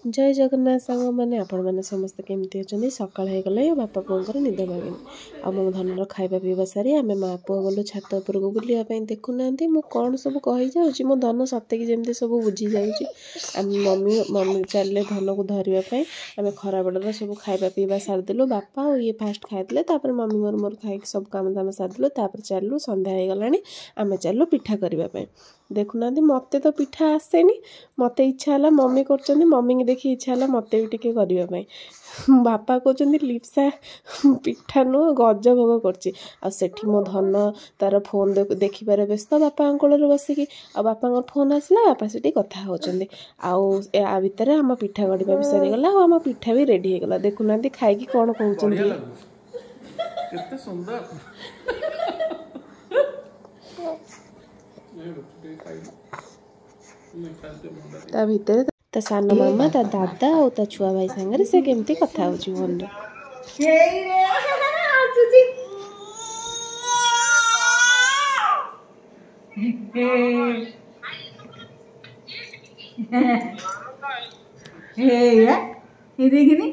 जय जगन्नाथ सांग मैंने आपण मैंने समस्ते केमती अच्छा सकाल हो गला बापा पुओं निद भागनी आ मो धनर खाଇବା पीवा सारी आम माँ पुओ गलु छात उपर को बुलापी देखुना मु कौन सब कही जाऊँगी मो धन सतेक जमी सब बुझी जाऊँगी मम्मी मम्मी चलिए धन को धरवाई आम खरा बेड़र सब खाଇବା पीवा सारिदेलु बापा और ये फास्ट खाई मम्मी मोर मोर खाई सब काम दाम सारिदेलु चलू संध्या हो गला आम चलू पिठा करने देखुना मत तो पिठा आसेनी मत इच्छा है मम्मी कर मम्मी की देखी इच्छा है मत भी टे करने बापा कहते लिप्सा पिठा नुह गज भोग कर मो धन तार फोन देखिबार व्यस्त बापा कोल बसिकी बापा फोन आसला बापा से कथा होचंदी आ भितर आम पिठा गढ़ा भी सरीगला आम पिठा भी रेडी हो गला देखुना खाई कौन कहते ता भितर ता सान मामा ता दादा और ता छुआ भाई संगे से केमती कथा होची फोन रे देखिनी